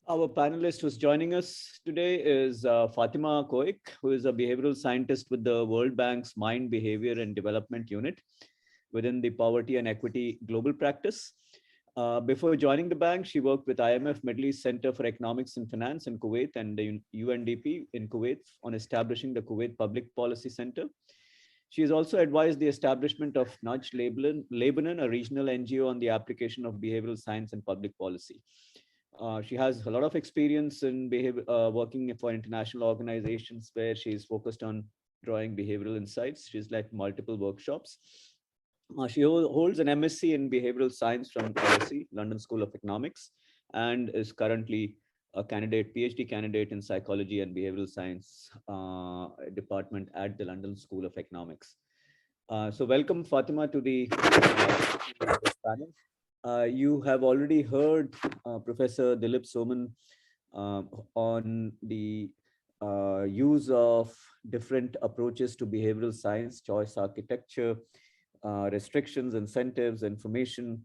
Our panelist who's joining us today is Fatima Koaik, who is a behavioral scientist with the World Bank's Mind, Behavior and Development Unit within the Poverty and Equity Global Practice. Before joining the bank, she worked with IMF Middle East Center for Economics and Finance in Kuwait and the UNDP in Kuwait on establishing the Kuwait Public Policy Center. She has also advised the establishment of Nudge Lebanon, a regional NGO on the application of behavioral science and public policy. She has a lot of experience in working for international organizations where she's focused on drawing behavioral insights. She's led multiple workshops. She holds an MSc in behavioral science from LSE, London School of Economics, and is currently a PhD candidate in psychology and behavioral science department at the London School of Economics. So welcome, Fatima, to the panel. You have already heard Professor Dilip Soman on the use of different approaches to behavioral science, choice architecture, restrictions, incentives, information,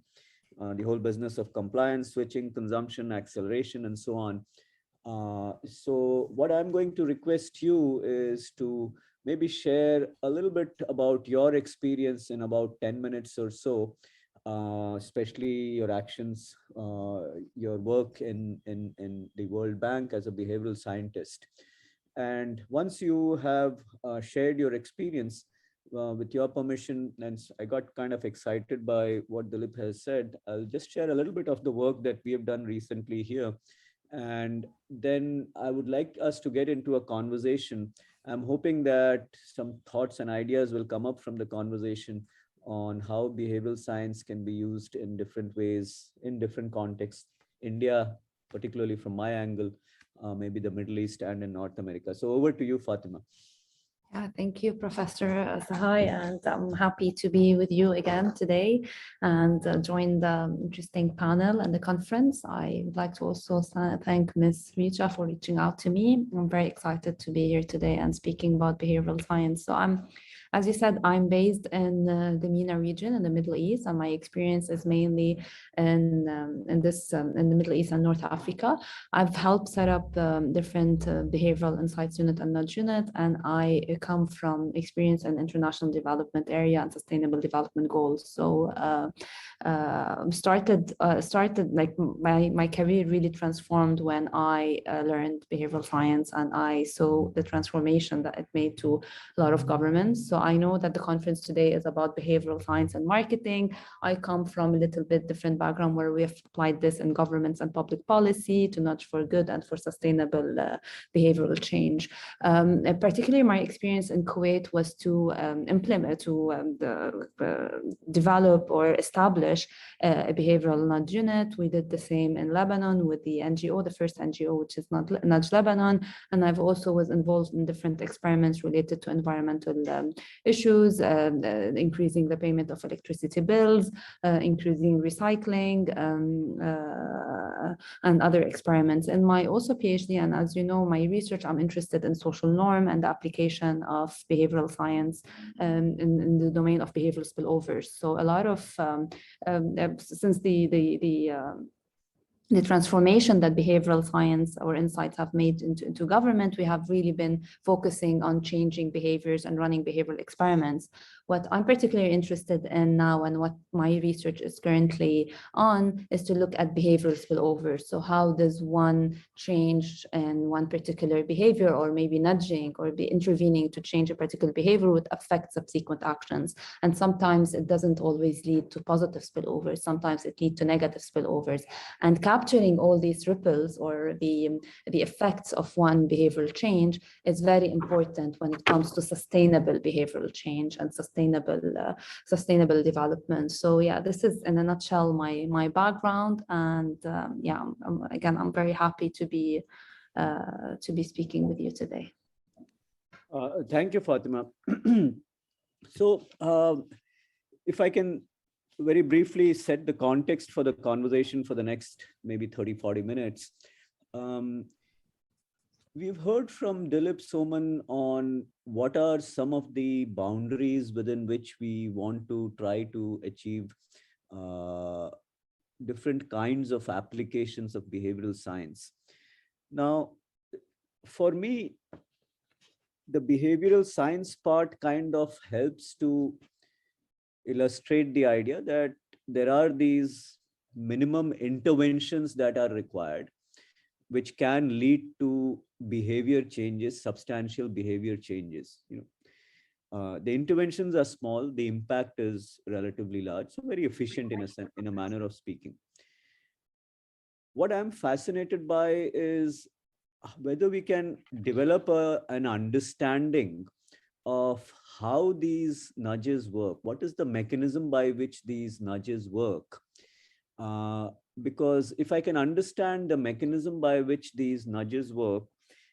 the whole business of compliance, switching, consumption, acceleration, and so on. So what I'm going to request you is to maybe share a little bit about your experience in about 10 minutes or so, especially your actions, your work in the World Bank as a behavioral scientist. And once you have shared your experience, with your permission, and I got kind of excited by what Dilip has said, I'll just share a little bit of the work that we have done recently here. And then I would like us to get into a conversation. I'm hoping that some thoughts and ideas will come up from the conversation on how behavioral science can be used in different ways, in different contexts. India, particularly from my angle, maybe the Middle East and in North America. So over to you, Fatima. Yeah, thank you, Professor Sahai, and I'm happy to be with you again today and join the interesting panel and the conference. I would like to also thank Ms. Richa for reaching out to me. I'm very excited to be here today and speaking about behavioral science. So as you said, I'm based in the MENA region in the Middle East, and my experience is mainly in the Middle East and North Africa. I've helped set up different behavioral insights unit and nudge unit, and I come from experience in international development area and sustainable development goals. So started like my career really transformed when I learned behavioral science, and I saw the transformation that it made to a lot of governments. So I know that the conference today is about behavioral science and marketing. I come from a little bit different background where we have applied this in governments and public policy to nudge for good and for sustainable behavioral change. Particularly my experience in Kuwait was to develop or establish a behavioral nudge unit. We did the same in Lebanon with the NGO, the first NGO, which is Nudge Lebanon. And I've also was involved in different experiments related to environmental issues, increasing the payment of electricity bills, increasing recycling, and other experiments. In my also PhD, and as you know, my research, I'm interested in social norm and the application of behavioral science in the domain of behavioral spillovers. So a lot of, since the transformation that behavioral science or insights have made into government, we have really been focusing on changing behaviors and running behavioral experiments. What I'm particularly interested in now and what my research is currently on is to look at behavioral spillovers. So how does one change in one particular behavior, or maybe nudging or be intervening to change a particular behavior, would affect subsequent actions. And sometimes it doesn't always lead to positive spillovers. Sometimes it leads to negative spillovers. And capturing all these ripples or the effects of one behavioral change is very important when it comes to sustainable behavioral change and sustainable development. So yeah, this is in a nutshell my background, and again, I'm very happy to be speaking with you today. Thank you, Fatima. So if I can very briefly set the context for the conversation for the next maybe 30-40 minutes. We've heard from Dilip Soman on what are some of the boundaries within which we want to try to achieve different kinds of applications of behavioral science. Now, for me, the behavioral science part kind of helps to illustrate the idea that there are these minimum interventions that are required, which can lead to behavior changes, substantial behavior changes. The interventions are small, the impact is relatively large, so very efficient in a manner of speaking. What I'm fascinated by is whether we can develop an understanding of how these nudges work. What is the mechanism by which these nudges work? Uh, because if I can understand the mechanism by which these nudges work,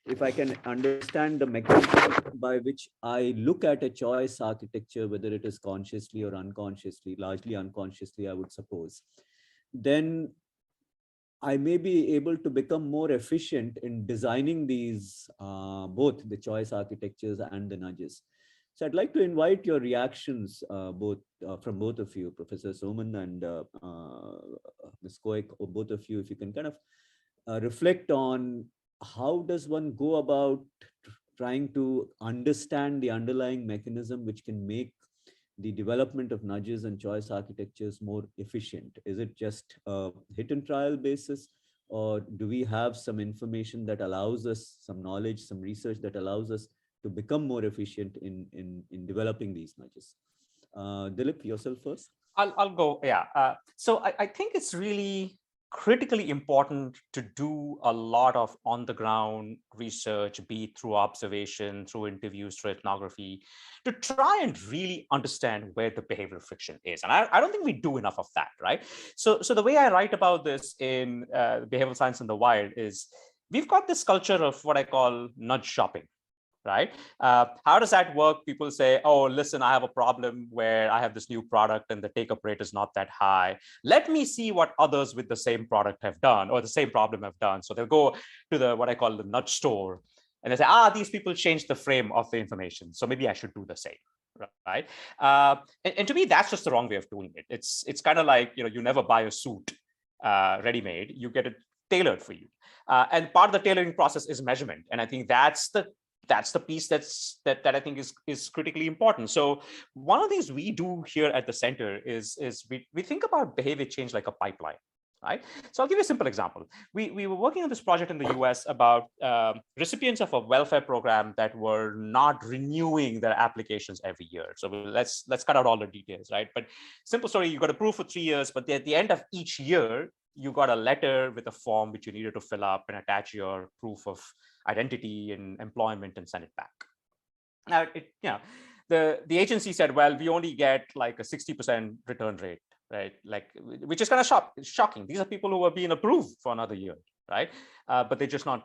if I can understand the mechanism by which I look at a choice architecture, whether it is consciously or unconsciously, largely unconsciously, I would suppose, then I may be able to become more efficient in designing these, both the choice architectures and the nudges. So I'd like to invite your reactions, both from both of you, Professor Soman and Ms. Koaik, or both of you, if you can kind of reflect on how does one go about trying to understand the underlying mechanism which can make the development of nudges and choice architectures more efficient? Is it just a hit and trial basis, or do we have some information that allows us, some knowledge, some research that allows us to become more efficient in developing these nudges? Dilip, yourself first. I'll go. Yeah. So I think it's really critically important to do a lot of on the ground research, be it through observation, through interviews, through ethnography, to try and really understand where the behavioral friction is. And I don't think we do enough of that, right? So the way I write about this in Behavioral Science in the Wild is we've got this culture of what I call nudge shopping, right? How does that work? People say, oh, listen, I have a problem where I have this new product and the take-up rate is not that high. Let me see what others with the same product have done or the same problem have done. So they'll go to the what I call the nudge store and they say, these people changed the frame of the information, so maybe I should do the same. Right. And to me, that's just the wrong way of doing it. It's kind of like, you never buy a suit ready-made, you get it tailored for you. And part of the tailoring process is measurement. And I think that's the piece that I think is critically important. So one of the things we do here at the center is we think about behavior change like a pipeline, right? So I'll give you a simple example. We were working on this project in the US about recipients of a welfare program that were not renewing their applications every year. So let's cut out all the details, right? But simple story, you got approved for 3 years, but at the end of each year, you got a letter with a form which you needed to fill up and attach your proof of identity and employment and send it back. Now, the agency said, well, we only get like a 60% return rate, right? Like, which is kind of shocking. These are people who are being approved for another year, right? But they're just not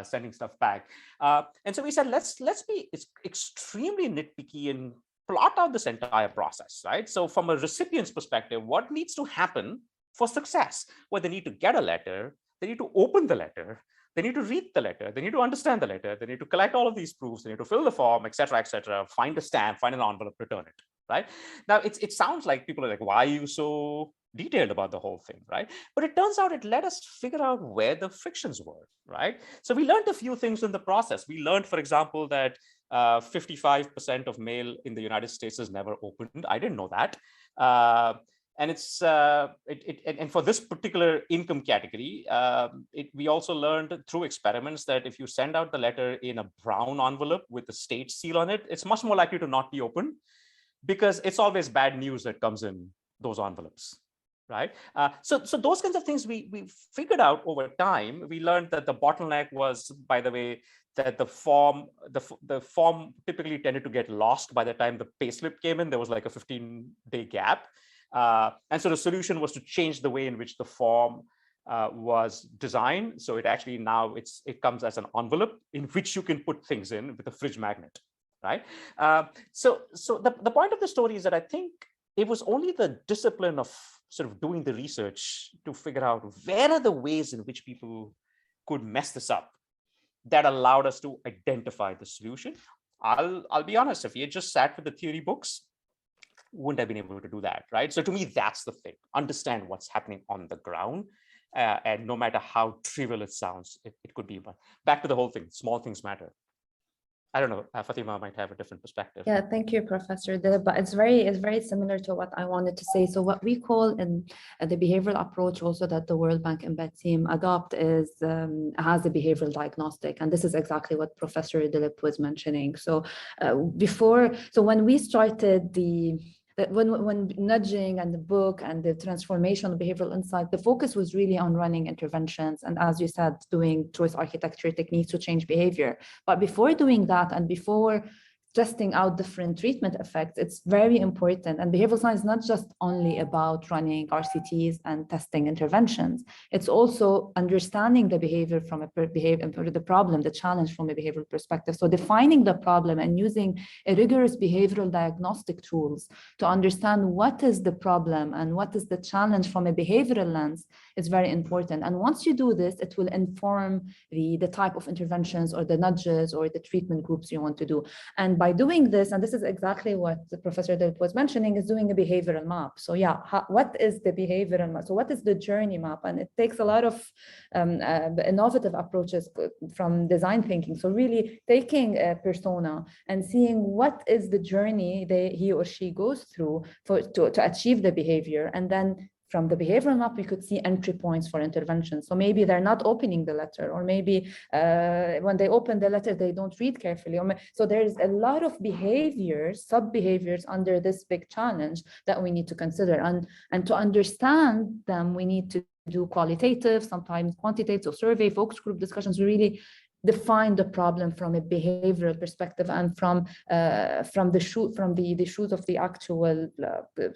sending stuff back. And so we said, let's be extremely nitpicky and plot out this entire process, right? So from a recipient's perspective, what needs to happen for success? Well, they need to get a letter, they need to open the letter, they need to read the letter, they need to understand the letter, they need to collect all of these proofs, they need to fill the form, etc., find a stamp, find an envelope, return it, right? Now, it sounds like people are like, why are you so detailed about the whole thing, right? But it turns out it let us figure out where the frictions were, right? So we learned a few things in the process. We learned, for example, that 55% of mail in the United States is never opened. I didn't know that. And it's and for this particular income category, we also learned through experiments that if you send out the letter in a brown envelope with the state seal on it, it's much more likely to not be opened because it's always bad news that comes in those envelopes, right? So those kinds of things we figured out over time. We learned that the bottleneck was, by the way, that the form typically tended to get lost by the time the payslip came in. There was like a 15-day gap. And so the solution was to change the way in which the form was designed. So it actually now it comes as an envelope in which you can put things in with a fridge magnet, right? So the point of the story is that I think it was only the discipline of sort of doing the research to figure out where are the ways in which people could mess this up that allowed us to identify the solution. I'll be honest, if you had just sat with the theory books, wouldn't have been able to do that, right? So to me, that's the thing. Understand what's happening on the ground And no matter how trivial it sounds, it could be. But back to the whole thing, small things matter. I don't know, Fatima might have a different perspective. Yeah, thank you, Professor Dilip. But it's very similar to what I wanted to say. So what we call in the behavioral approach also that the World Bank eMBed team adopt is has a behavioral diagnostic, and this is exactly what Professor Dilip was mentioning. So when we started when nudging and the book and the transformational behavioral insight, the focus was really on running interventions. And as you said, doing choice architecture techniques to change behavior. But before doing that and before testing out different treatment effects, it's very important. And behavioral science is not just only about running RCTs and testing interventions. It's also understanding the behavior from the problem, the challenge from a behavioral perspective. So defining the problem and using a rigorous behavioral diagnostic tools to understand what is the problem and what is the challenge from a behavioral lens is very important. And once you do this, it will inform the type of interventions or the nudges or the treatment groups you want to do. And by doing this, and this is exactly what Professor Dilip was mentioning, is doing a behavioral map. So yeah, what is the behavioral map? So what is the journey map? And it takes a lot of innovative approaches from design thinking. So really taking a persona and seeing what is the journey he or she goes through to achieve the behavior. And then from the behavioral map, we could see entry points for intervention. So maybe they're not opening the letter, or maybe when they open the letter, they don't read carefully. So there's a lot of behaviors, sub-behaviors under this big challenge that we need to consider. And to understand them, we need to do qualitative, sometimes quantitative, so survey, focus group discussions, really define the problem from a behavioral perspective and from the shoes of the actual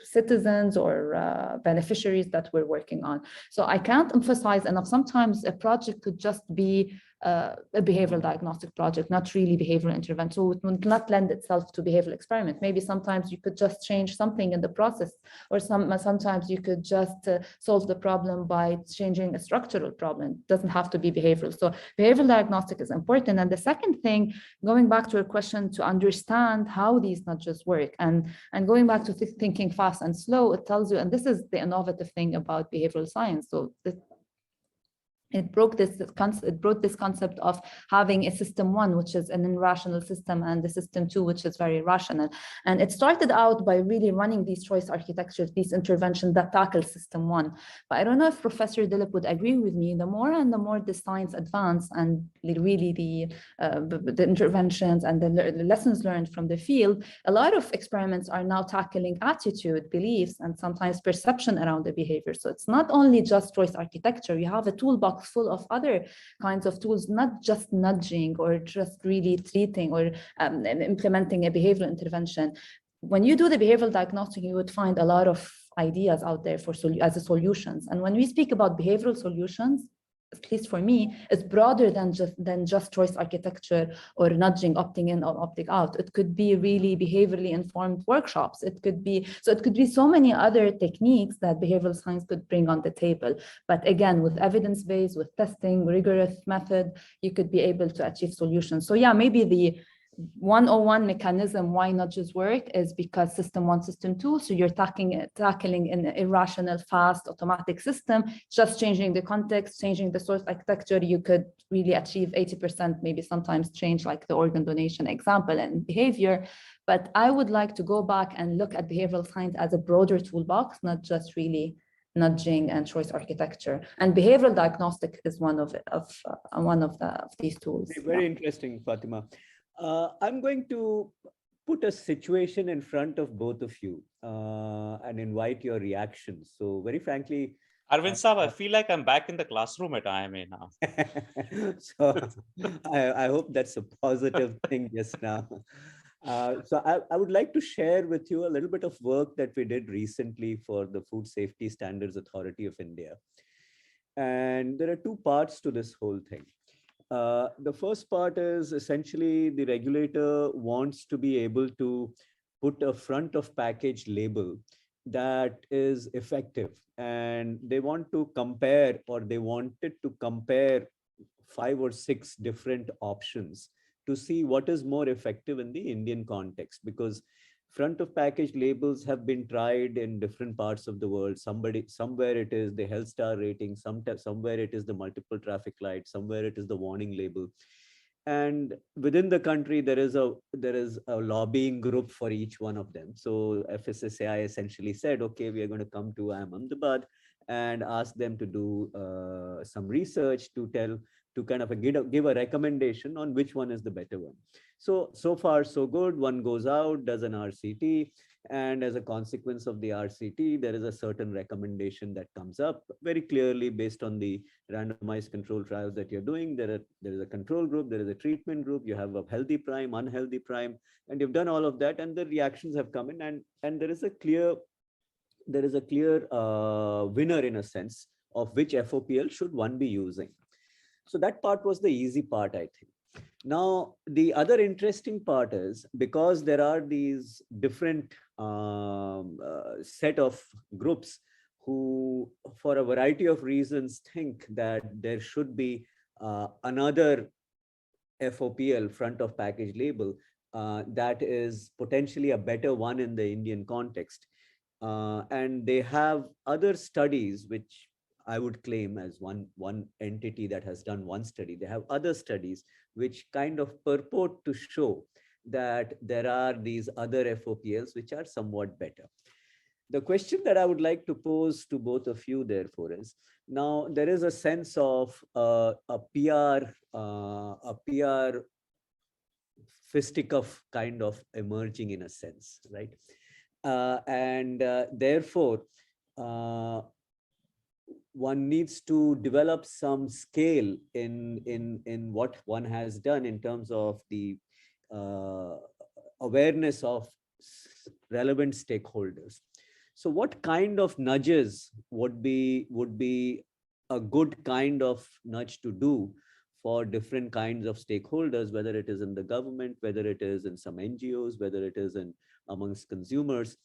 citizens or beneficiaries that we're working on. So I can't emphasize enough. Sometimes a project could just be a behavioral diagnostic project, not really behavioral intervention. So it would not lend itself to behavioral experiment. Maybe sometimes you could just change something in the process, or sometimes you could just solve the problem by changing a structural problem. It doesn't have to be behavioral. So behavioral diagnostic is important. And the second thing, going back to your question, to understand how these nudges work, and going back to thinking fast and slow, it tells you, and this is the innovative thing about behavioral science. So it brought this concept of having a system one, which is an irrational system, and the system two, which is very rational. And it started out by really running these choice architectures, these interventions that tackle system one. But I don't know if Professor Dilip would agree with me. The more and the more the science advance, and really the interventions and the lessons learned from the field, a lot of experiments are now tackling attitude, beliefs, and sometimes perception around the behavior. So it's not only just choice architecture. You have a toolbox full of other kinds of tools, not just nudging or just really treating or implementing a behavioral intervention. When you do the behavioral diagnostic, you would find a lot of ideas out there as solutions. And when we speak about behavioral solutions, at least for me, it's broader than just choice architecture or nudging, opting in or opting out. It could be really behaviorally informed workshops. It could be so many other techniques that behavioral science could bring on the table. But again, with evidence-based, with testing, rigorous method, you could be able to achieve solutions. So yeah, maybe the 101 mechanism why nudges work is because system one, system two. So you're tackling an irrational, fast, automatic system, just changing the context, changing the source architecture, you could really achieve 80%, maybe sometimes change, like the organ donation example and behavior. But I would like to go back and look at behavioral science as a broader toolbox, not just really nudging and choice architecture. And behavioral diagnostic is one of these tools. Very interesting, Fatima. I'm going to put a situation in front of both of you and invite your reactions. So very frankly, Arvind Saab, I feel like I'm back in the classroom at IIMA now. So I hope that's a positive thing just now. So I would like to share with you a little bit of work that we did recently for the Food Safety Standards Authority of India. And there are two parts to this whole thing. The first part is essentially the regulator wants to be able to put a front of package label that is effective, and they want to compare, or they wanted to compare 5 or 6 different options to see what is more effective in the Indian context, because front of package labels have been tried in different parts of the world. Somewhere it is the health star rating, somewhere it is the multiple traffic lights, somewhere it is the warning label. And within the country, there is a lobbying group for each one of them. So FSSAI essentially said, okay, we are going to come to IIM Ahmedabad and ask them to do some research to kind of give a recommendation on which one is the better one. So far so good. One goes out, does an RCT, and as a consequence of the RCT, there is a certain recommendation that comes up very clearly based on the randomized control trials that you're doing. There is a control group, there is a treatment group, you have a healthy prime, unhealthy prime, and you've done all of that, and the reactions have come in, and there is a clear winner in a sense of which FOPL should one be using. So that part was the easy part, I think. Now, the other interesting part is, because there are these different set of groups who, for a variety of reasons, think that there should be another FOPL, front of package label, that is potentially a better one in the Indian context. And they have other studies, which I would claim as one entity that has done one study. They have other studies which kind of purport to show that there are these other FOPLs which are somewhat better. The question that I would like to pose to both of you, therefore, is, now there is a sense of a PR fisticuff kind of emerging in a sense, right? Therefore, one needs to develop some scale in what one has done in terms of the awareness of relevant stakeholders. So what kind of nudges would be a good kind of nudge to do for different kinds of stakeholders, whether it is in the government, whether it is in some NGOs, whether it is amongst consumers?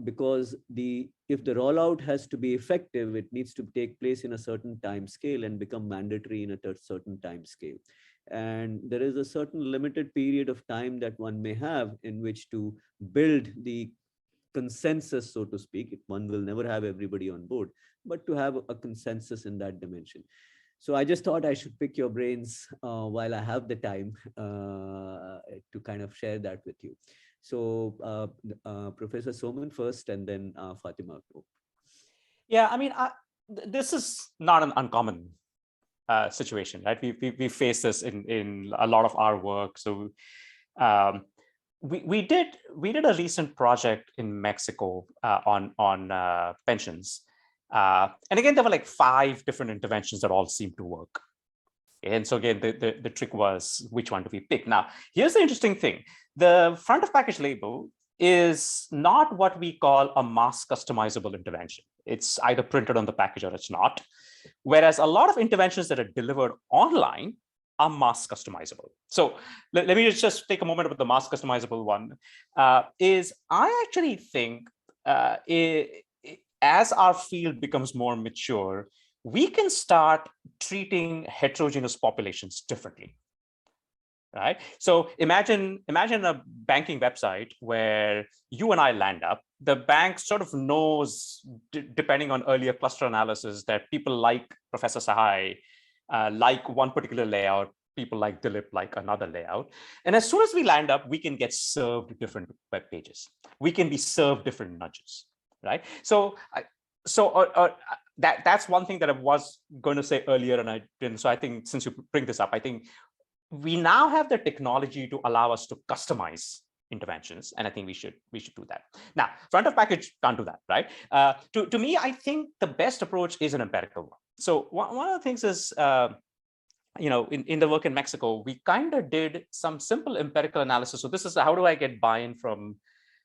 Because if the rollout has to be effective, it needs to take place in a certain time scale and become mandatory in a certain time scale. And there is a certain limited period of time that one may have in which to build the consensus, so to speak. One will never have everybody on board, but to have a consensus in that dimension. So I just thought I should pick your brains while I have the time to kind of share that with you. So Professor Soman first, and then Fatima. Yeah, I mean, this is not an uncommon situation, right? We face this in a lot of our work. So we did a recent project in Mexico on pensions, and again there were like 5 different interventions that all seemed to work. And so again, the trick was, which one do we pick? Now, here's the interesting thing: the front of package label is not what we call a mass customizable intervention. It's either printed on the package or it's not. Whereas a lot of interventions that are delivered online are mass customizable. So let me just take a moment about the mass customizable one. Is I actually think as our field becomes more mature, we can start treating heterogeneous populations differently. Right? So imagine a banking website where you and I land up. The bank sort of knows, depending on earlier cluster analysis, that people like Professor Sahai like one particular layout, people like Dilip like another layout. And as soon as we land up, we can get served different web pages. We can be served different nudges, right? So that's one thing that I was going to say earlier, and I didn't. So I think since you bring this up, I think we now have the technology to allow us to customize interventions, and I think we should do that. Now, front of package can't do that, right? To me, I think the best approach is an empirical one. So one of the things is, in the work in Mexico, we kind of did some simple empirical analysis. So this is how do I get buy-in from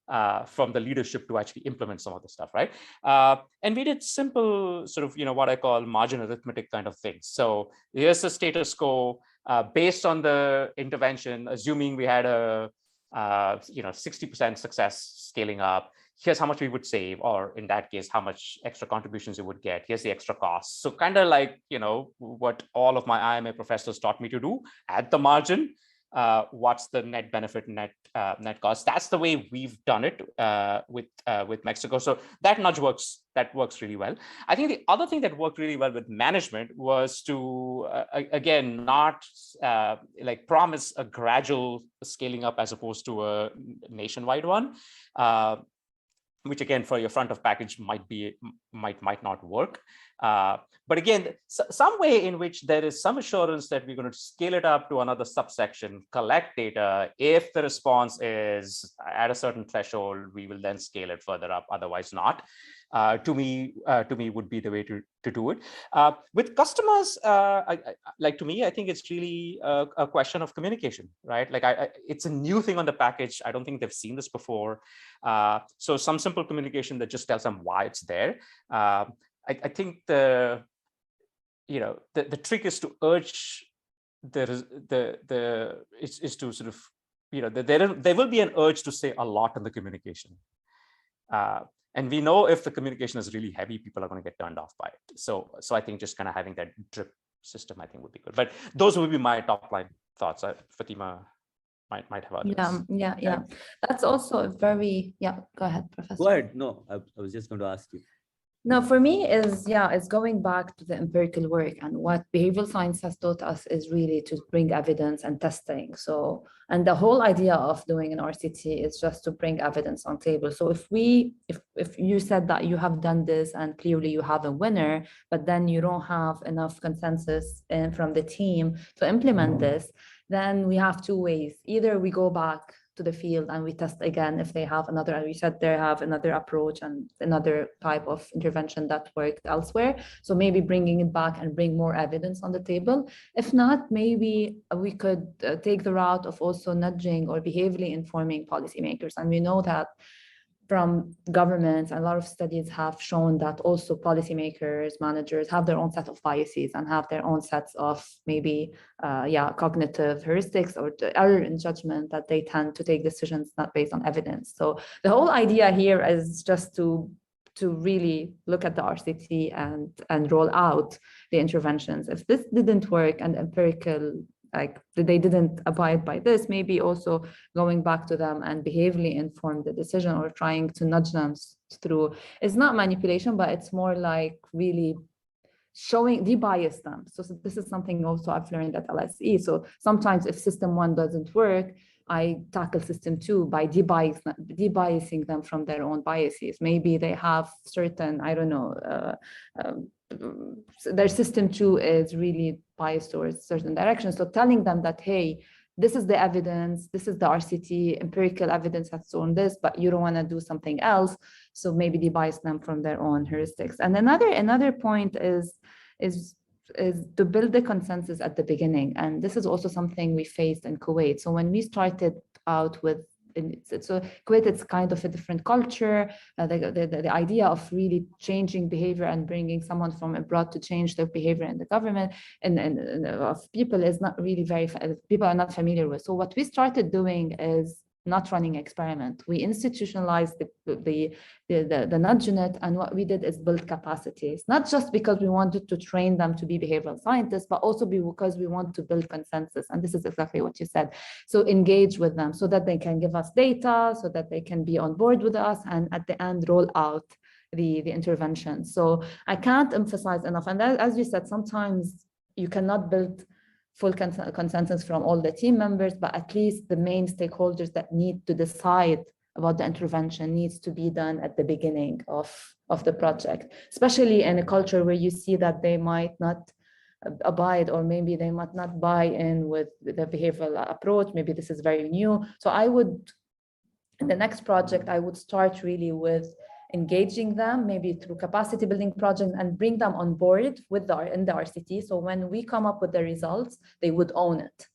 the leadership to actually implement some of the stuff, right? And we did simple sort of, what I call margin arithmetic kind of things. So here's the status quo based on the intervention, assuming we had a 60% success scaling up. Here's how much we would save, or in that case, how much extra contributions you would get. Here's the extra costs. So kind of like, what all of my IIMA professors taught me to do at the margin. what's the net benefit, net cost. That's the way we've done it with Mexico. So that nudge works. That works really well. I think the other thing that worked really well with management was to again not like promise a gradual scaling up as opposed to a nationwide one. Which again, for your front of package might not work. But again, some way in which there is some assurance that we're going to scale it up to another subsection, collect data. If the response is at a certain threshold, we will then scale it further up, otherwise not. To me would be the way to do it. With customers, to me, I think it's really a question of communication, right? Like it's a new thing on the package. I don't think they've seen this before. So some simple communication that just tells them why it's there. I think the trick is to urge is to sort of, there will be an urge to say a lot in the communication. And we know if the communication is really heavy, people are going to get turned off by it. So I think just kind of having that drip system, I think, would be good. But those would be my top line thoughts. Fatima might have others. Yeah. That's also a very, go ahead, Professor. Go ahead. No, I was just going to ask you. No, for me is going back to the empirical work, and what behavioral science has taught us is really to bring evidence and testing. So, and the whole idea of doing an RCT is just to bring evidence on table. So if you said that you have done this and clearly you have a winner, but then you don't have enough consensus from the team to implement this, then we have two ways. Either we go back to the field and we test again if they have another, and we said they have another approach and another type of intervention that worked elsewhere. So maybe bringing it back and bring more evidence on the table. If not, maybe we could take the route of also nudging or behaviorally informing policymakers. And we know that from governments, a lot of studies have shown that also policymakers, managers have their own set of biases and have their own sets of maybe, cognitive heuristics or error in judgment that they tend to take decisions not based on evidence. So the whole idea here is just to really look at the RCT and roll out the interventions. If this didn't work and empirical, like they didn't abide by this, maybe also going back to them and behaviorally inform the decision or trying to nudge them through. It's not manipulation, but it's more like really de-bias them. So this is something also I've learned at LSE. So sometimes if system 1 doesn't work, I tackle system 2 by de-biasing them from their own biases. Maybe they have certain, their system 2 is really biased towards certain directions. So telling them that, hey, this is the evidence, this is the RCT, empirical evidence has shown this, but you don't want to do something else. So maybe de-bias them from their own heuristics. And another point is to build the consensus at the beginning. And this is also something we faced in Kuwait. So when we started out with, so Kuwait, it's kind of a different culture. The idea of really changing behavior and bringing someone from abroad to change their behavior in the government and of people is not really people are not familiar with. So what we started doing is not running experiment. We institutionalized the nudge unit, and what we did is build capacities, not just because we wanted to train them to be behavioral scientists, but also because we want to build consensus. And this is exactly what you said. So engage with them so that they can give us data, so that they can be on board with us, and at the end roll out the intervention. So I can't emphasize enough. And that, as you said, sometimes you cannot build full consensus from all the team members, but at least the main stakeholders that need to decide about the intervention needs to be done at the beginning of the project, especially in a culture where you see that they might not abide, or maybe they might not buy in with the behavioral approach. Maybe this is very new. So I would, in the next project, I would start really with engaging them, maybe through capacity building projects, and bring them on board in the RCT. So when we come up with the results, they would own it,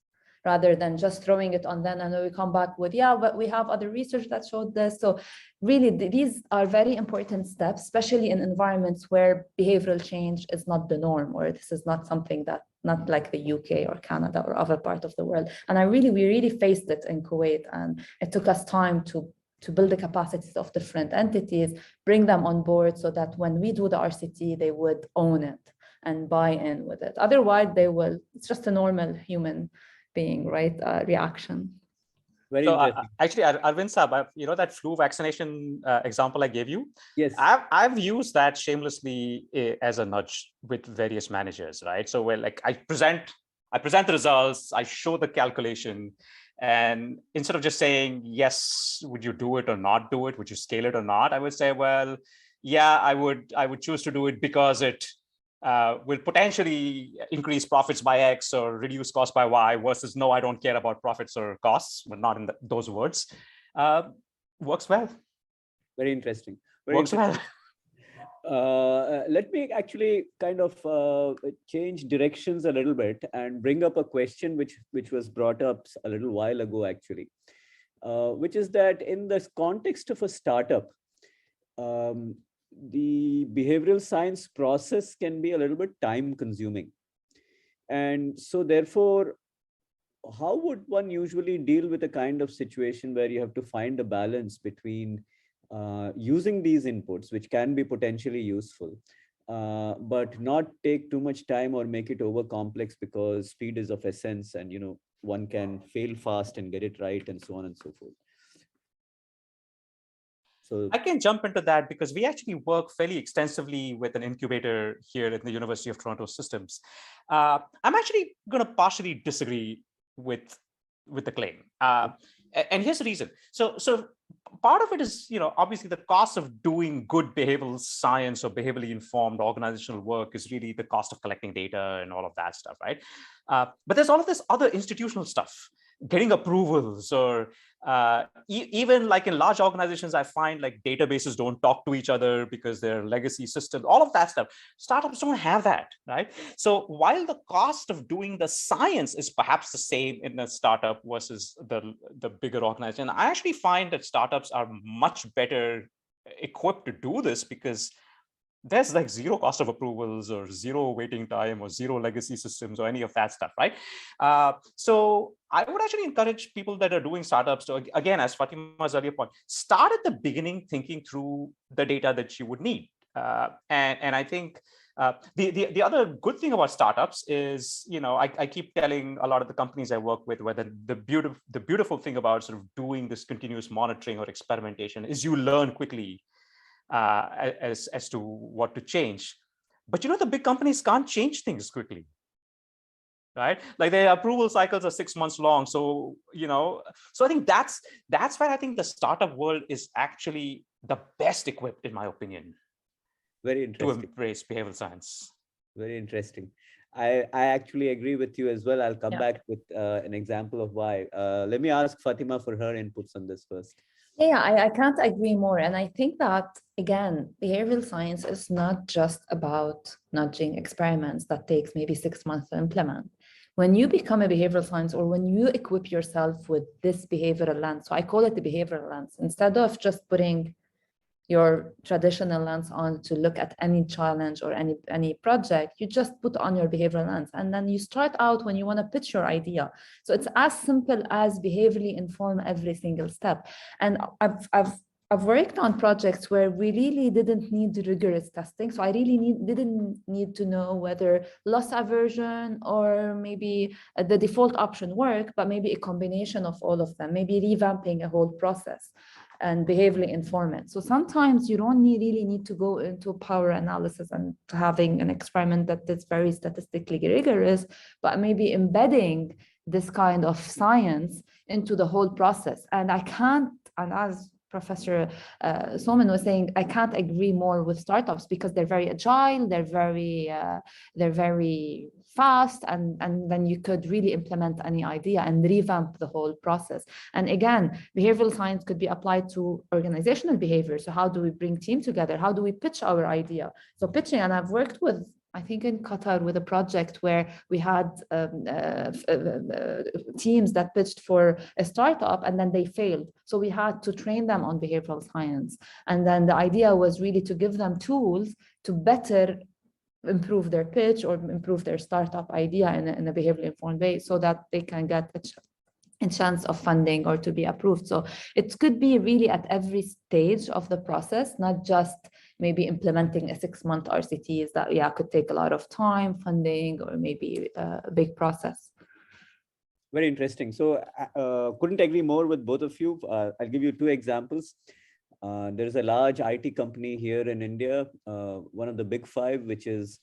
rather than just throwing it on them and then we come back with, but we have other research that showed this. So really, these are very important steps, especially in environments where behavioral change is not the norm, or this is not something that, not like the UK or Canada or other part of the world. And we really faced it in Kuwait, and it took us time to build the capacities of different entities, bring them on board so that when we do the RCT, they would own it and buy in with it. Otherwise, it's just a normal human being, right? Reaction. Very So interesting. actually, Arvind Saab, you know that flu vaccination example I gave you? Yes. I've used that shamelessly as a nudge with various managers, right? So where like I present the results, I show the calculation, and instead of just saying, yes, would you do it or not do it? Would you scale it or not? I would say, well, yeah, I would choose to do it because it will potentially increase profits by X or reduce costs by Y versus no, I don't care about profits or costs, but not in those words. Works well. Very interesting. Very Works interesting. well. Let me actually kind of change directions a little bit and bring up a question which was brought up a little while ago, actually, which is that in the context of a startup, the behavioral science process can be a little bit time consuming. And so therefore, how would one usually deal with a kind of situation where you have to find a balance between using these inputs, which can be potentially useful, but not take too much time or make it over complex because speed is of essence and, you know, one can fail fast and get it right and so on and so forth. So I can jump into that because we actually work fairly extensively with an incubator here at the University of Toronto Systems. I'm actually going to partially disagree with the claim, and here's the reason. So part of it is, you know, obviously the cost of doing good behavioral science or behaviorally informed organizational work is really the cost of collecting data and all of that stuff, right? But there's all of this other institutional stuff, getting approvals, or even like in large organizations, I find like databases don't talk to each other because they're legacy systems, all of that stuff. Startups don't have that, right? So while the cost of doing the science is perhaps the same in a startup versus the bigger organization, I actually find that startups are much better equipped to do this because there's like zero cost of approvals or zero waiting time or zero legacy systems or any of that stuff, right? So I would actually encourage people that are doing startups to, again, as Fatima's earlier point, start at the beginning thinking through the data that you would need. And I think the other good thing about startups is, you know, I keep telling a lot of the companies I work with, whether the beautiful thing about sort of doing this continuous monitoring or experimentation is you learn quickly as to what to change. But you know, the big companies can't change things quickly, right? Like their approval cycles are 6 months long. So, you know, so I think that's why I think the startup world is actually the best equipped, in my opinion, very interesting. to embrace behavioral science. Very interesting. I actually agree with you as well. I'll come back with an example of why. Let me ask Fatima for her inputs on this first. Yeah, I can't agree more. And I think that, again, behavioral science is not just about nudging experiments that takes maybe 6 months to implement. When you become a behavioral science, or when you equip yourself with this behavioral lens, so I call it the behavioral lens, instead of just putting your traditional lens on to look at any challenge or any project, you just put on your behavioral lens, and then you start out when you want to pitch your idea. So it's as simple as behaviorally inform every single step. And I've worked on projects where we really didn't need rigorous testing. So I really didn't need to know whether loss aversion or maybe the default option work, but maybe a combination of all of them, maybe revamping a whole process and behaviorally inform it. So sometimes you don't really need to go into power analysis and having an experiment that is very statistically rigorous, but maybe embedding this kind of science into the whole process. And I can't, and as Professor Soman was saying, I can't agree more with startups because they're very agile, they're very fast, and then you could really implement any idea and revamp the whole process. And again, behavioral science could be applied to organizational behavior. So how do we bring team together? How do we pitch our idea? So pitching, and I've worked with, I think in Qatar, with a project where we had teams that pitched for a startup and then they failed. So we had to train them on behavioral science. And then the idea was really to give them tools to better improve their pitch or improve their startup idea in a behaviorally informed way so that they can get a chance of funding or to be approved. So it could be really at every stage of the process, not just maybe implementing a 6-month RCTs that could take a lot of time, funding, or maybe a big process. Very interesting. So couldn't agree more with both of you. I'll give you two examples. There is a large IT company here in India, one of the big five, which is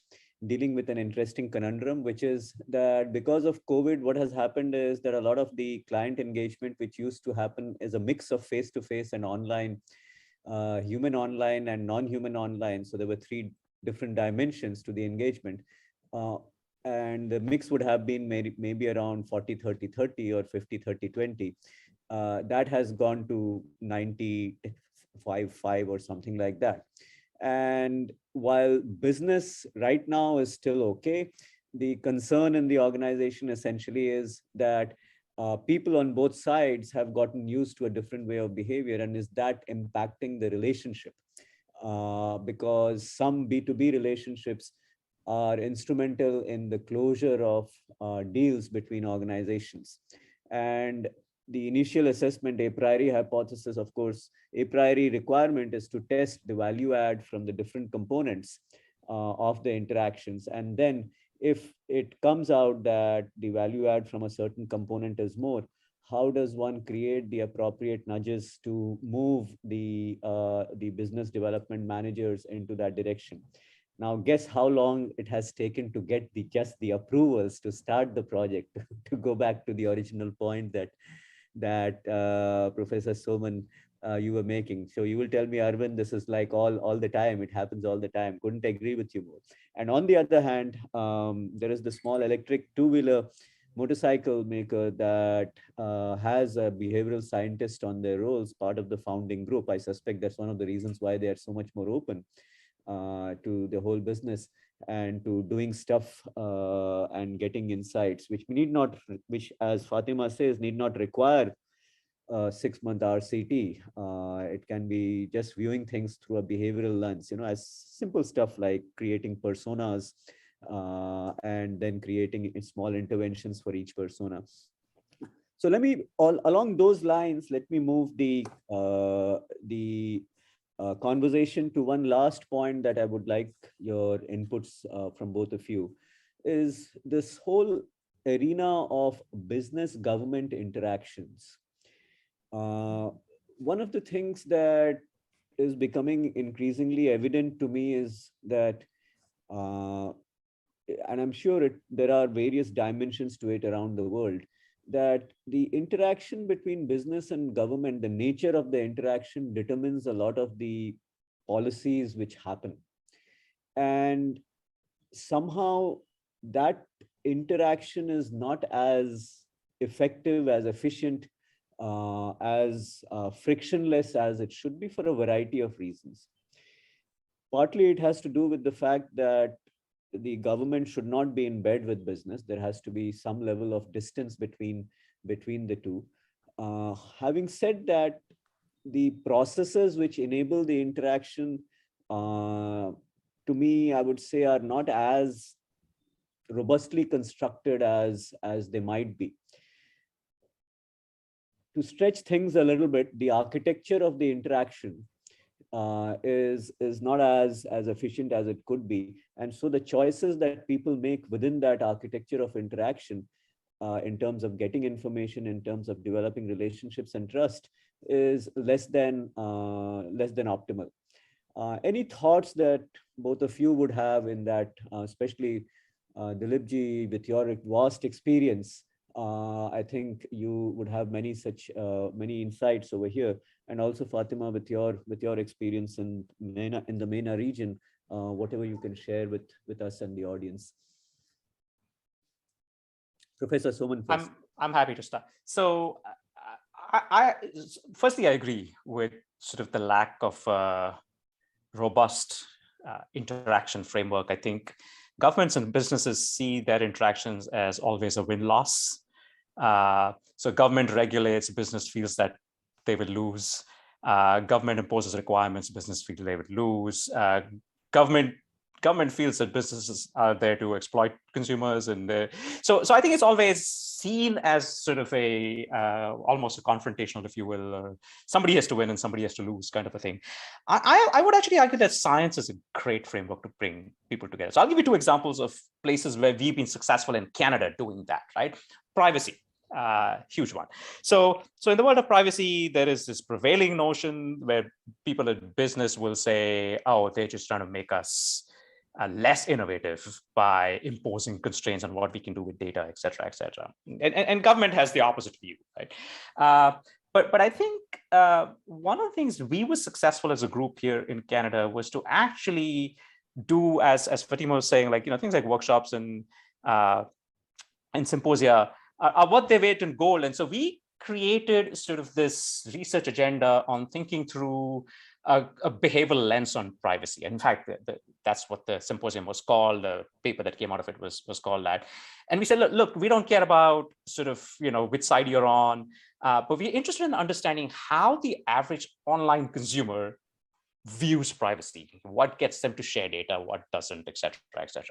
dealing with an interesting conundrum, which is that because of COVID, what has happened is that a lot of the client engagement, which used to happen, is a mix of face-to-face and online, human online and non-human online. So there were three different dimensions to the engagement. Uh, and the mix would have been maybe around 40, 30, 30 or 50, 30, 20. That has gone to 90, 5, 5 or something like that. And while business right now is still okay, the concern in the organization essentially is that people on both sides have gotten used to a different way of behavior, and is that impacting the relationship? Because some B2B relationships are instrumental in the closure of deals between organizations. And the initial assessment, a priori hypothesis, of course, a priori requirement is to test the value add from the different components of the interactions. And then if it comes out that the value add from a certain component is more, how does one create the appropriate nudges to move the business development managers into that direction? Now, guess how long it has taken to get just the approvals to start the project. To go back to the original point that Professor Soman, you were making. So you will tell me, Arvind, this is like all the time. It happens all the time. Couldn't agree with you more. And on the other hand, there is the small electric two-wheeler motorcycle maker that has a behavioral scientist on their rolls, part of the founding group. I suspect that's one of the reasons why they are so much more open to the whole business and to doing stuff and getting insights, which which, as Fatima says, need not require a 6-month RCT. It can be just viewing things through a behavioral lens, as simple stuff like creating personas and then creating small interventions for each persona. So let me, along those lines, let me move the conversation to one last point that I would like your inputs from both of you, is this whole arena of business government interactions. One of the things that is becoming increasingly evident to me is that, and I'm sure there are various dimensions to it around the world, that the interaction between business and government, the nature of the interaction determines a lot of the policies which happen. And somehow that interaction is not as effective, as efficient, as frictionless as it should be for a variety of reasons. Partly it has to do with the fact that the government should not be in bed with business. There has to be some level of distance between the two. Having said that, the processes which enable the interaction, to me, I would say, are not as robustly constructed as they might be. To stretch things a little bit, the architecture of the interaction is not as efficient as it could be. And so the choices that people make within that architecture of interaction, in terms of getting information, in terms of developing relationships and trust, is less than optimal. Any thoughts that both of you would have in that, especially Dilip ji, with your vast experience? I think you would have many such many insights over here, and also Fatima, with your experience in the MENA region, whatever you can share with us and the audience. Professor Soman first. I'm happy to start. So, firstly, I agree with sort of the lack of robust interaction framework. I think governments and businesses see their interactions as always a win-loss. So government regulates, business feels that they will lose. Government imposes requirements, business feels they would lose. Government feels that businesses are there to exploit consumers, and so I think it's always seen as sort of a almost a confrontational, if you will. Somebody has to win and somebody has to lose, kind of a thing. I would actually argue that science is a great framework to bring people together. So I'll give you two examples of places where we've been successful in Canada doing that. Right, privacy. huge one. So in the world of privacy, there is this prevailing notion where people in business will say, oh, they're just trying to make us less innovative by imposing constraints on what we can do with data, et cetera, et cetera. And government has the opposite view, right? But I think one of the things we were successful as a group here in Canada was to actually do, as Fatima was saying, like, things like workshops and symposia are what they weight in gold. And so we created sort of this research agenda on thinking through a behavioral lens on privacy. In fact, that's what the symposium was called. The paper that came out of it was called that. And we said, look, we don't care about sort of, which side you're on, but we're interested in understanding how the average online consumer views privacy, what gets them to share data, what doesn't, et cetera,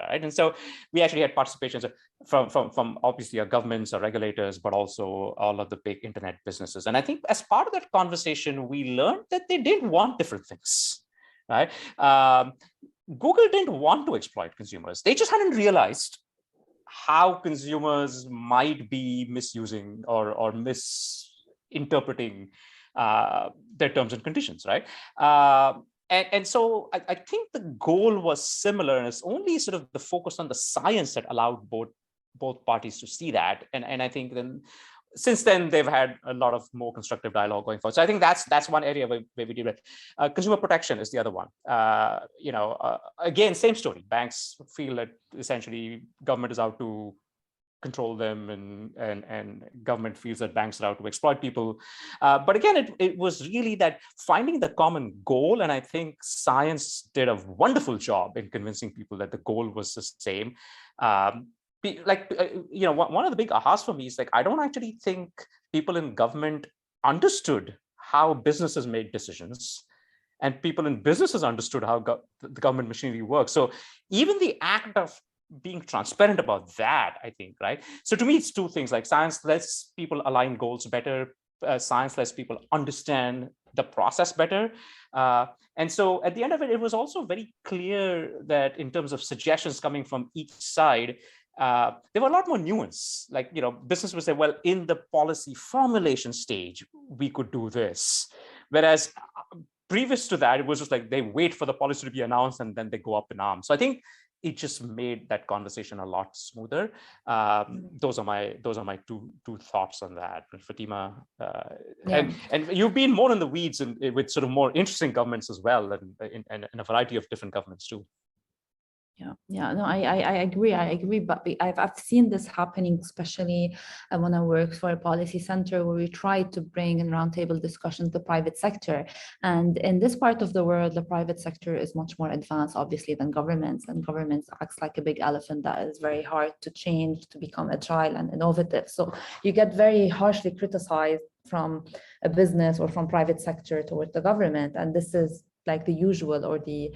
right? And so we actually had participations from obviously our governments, our regulators, but also all of the big internet businesses. And I think as part of that conversation, we learned that they didn't want different things, right? Google didn't want to exploit consumers. They just hadn't realized how consumers might be misusing or misinterpreting their terms and conditions, right? And so I think the goal was similar, and it's only sort of the focus on the science that allowed both parties to see that. And I think then since then they've had a lot of more constructive dialogue going forward. So I think that's one area where we did it. Consumer protection is the other one. Again, same story. Banks feel that essentially government is out to control them, and government feels that banks are out to exploit people. But again, it was really that finding the common goal, and I think science did a wonderful job in convincing people that the goal was the same. One of the big ahas for me is like, I don't actually think people in government understood how businesses made decisions, and people in businesses understood how the government machinery works. So even the act of being transparent about that, I think, right? So to me, it's two things, like science lets people align goals better. Science lets people understand the process better. And so at the end of it, it was also very clear that in terms of suggestions coming from each side, there were a lot more nuance. Like, business would say, well, in the policy formulation stage, we could do this. Whereas previous to that, it was just like they wait for the policy to be announced and then they go up in arms. So I think it just made that conversation a lot smoother. Those are my two thoughts on that. Fatima, and you've been more in the weeds with sort of more interesting governments as well, and a variety of different governments too. No, I agree, but I've seen this happening, especially when I worked for a policy center where we tried to bring in roundtable discussions the private sector. And in this part of the world, the private sector is much more advanced, obviously, than governments, and governments acts like a big elephant that is very hard to change, to become agile and innovative. So you get very harshly criticized from a business or from private sector towards the government, and this is like the usual or the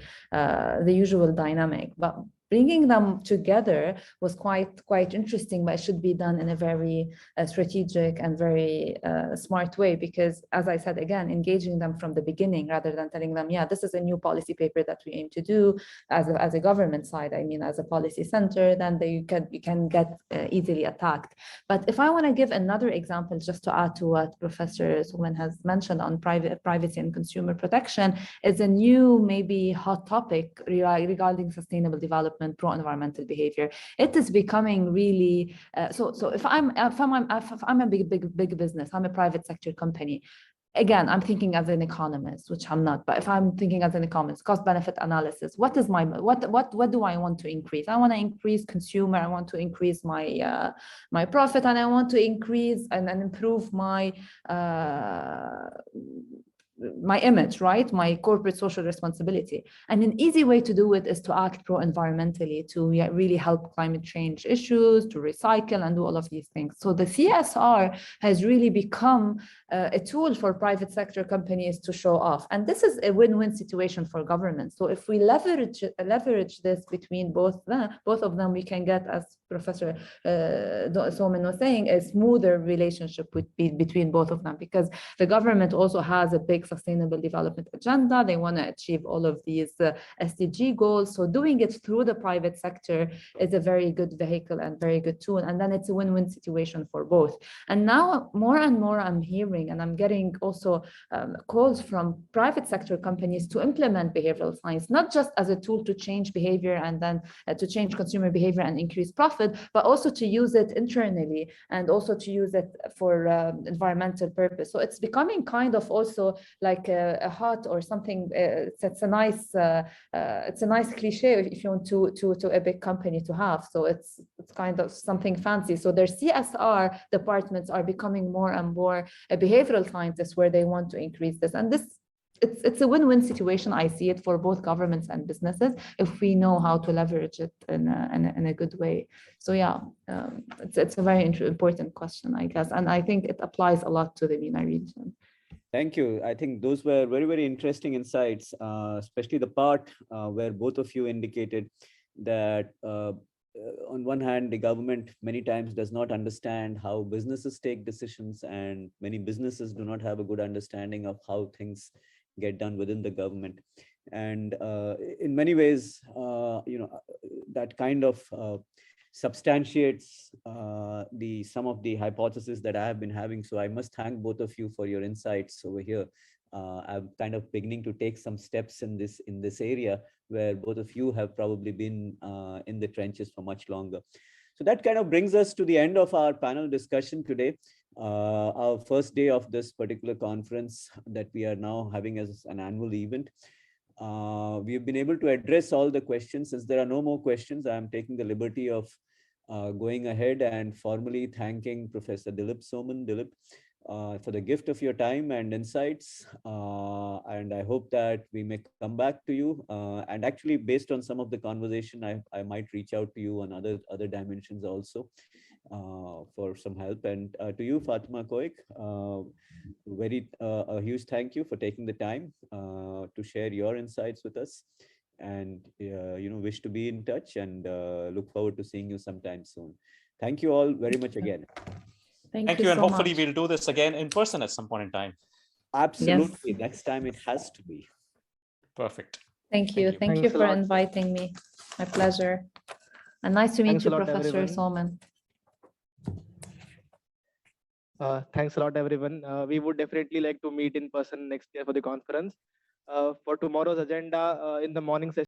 usual dynamic. But bringing them together was quite interesting, but it should be done in a very strategic and very smart way, because as I said, again, engaging them from the beginning rather than telling them, yeah, this is a new policy paper that we aim to do as a government side, I mean, as a policy center, then you can get easily attacked. But if I want to give another example, just to add to what Professor Soman has mentioned on privacy and consumer protection, is a new, maybe hot topic regarding sustainable development, pro-environmental behavior. It is becoming really so if I'm a big business, I'm a private sector company. Again, I'm thinking as an economist, which I'm not, but if I'm thinking as an economist, cost benefit analysis, what do I want to increase? I want to increase consumer, I want to increase my my profit, and I want to increase and improve my image, right? My corporate social responsibility. And an easy way to do it is to act pro-environmentally, to really help climate change issues, to recycle and do all of these things. So the CSR has really become a tool for private sector companies to show off. And this is a win-win situation for government. So if we leverage this between both of them, we can get, as Professor Soman was saying, a smoother relationship between both of them, because the government also has a big sustainable development agenda. They want to achieve all of these SDG goals. So doing it through the private sector is a very good vehicle and very good tool. And then it's a win-win situation for both. And now more and more I'm hearing, and I'm getting also calls from private sector companies to implement behavioral science, not just as a tool to change behavior and then to change consumer behavior and increase profit, but also to use it internally and also to use it for environmental purpose. So it's becoming kind of also like a hot or something. It's a nice cliche if you want to a big company to have. So it's kind of something fancy. So their CSR departments are becoming more and more behavioral scientists where they want to increase this. And it's a win-win situation. I see it for both governments and businesses if we know how to leverage it in a good way. So yeah, it's a very important question, I guess. And I think it applies a lot to the MENA region. Thank you. I think those were very, very interesting insights, especially the part where both of you indicated that on one hand, the government many times does not understand how businesses take decisions, and many businesses do not have a good understanding of how things get done within the government. And in many ways, that kind of substantiates some of the hypotheses that I have been having. So I must thank both of you for your insights over here. I'm kind of beginning to take some steps in this area where both of you have probably been in the trenches for much longer. So that kind of brings us to the end of our panel discussion today. Our first day of this particular conference that we are now having as an annual event. We have been able to address all the questions. Since there are no more questions, I am taking the liberty of going ahead and formally thanking Professor Dilip Soman. Dilip, for the gift of your time and insights. And I hope that we may come back to you. And actually, based on some of the conversation, I might reach out to you on other dimensions also for some help. And to you, Fatima Koaik, a huge thank you for taking the time to share your insights with us. And wish to be in touch and look forward to seeing you sometime soon. Thank you all very much again. Thank you, and so hopefully much. we'll do this again in person at some point in time. Absolutely. Yes. Next time it has to be. Perfect. Thank you. Thank you for inviting me. My pleasure. And nice to meet you, Professor Soman. Thanks a lot, everyone. We would definitely like to meet in person next year for the conference. For tomorrow's agenda, in the morning session,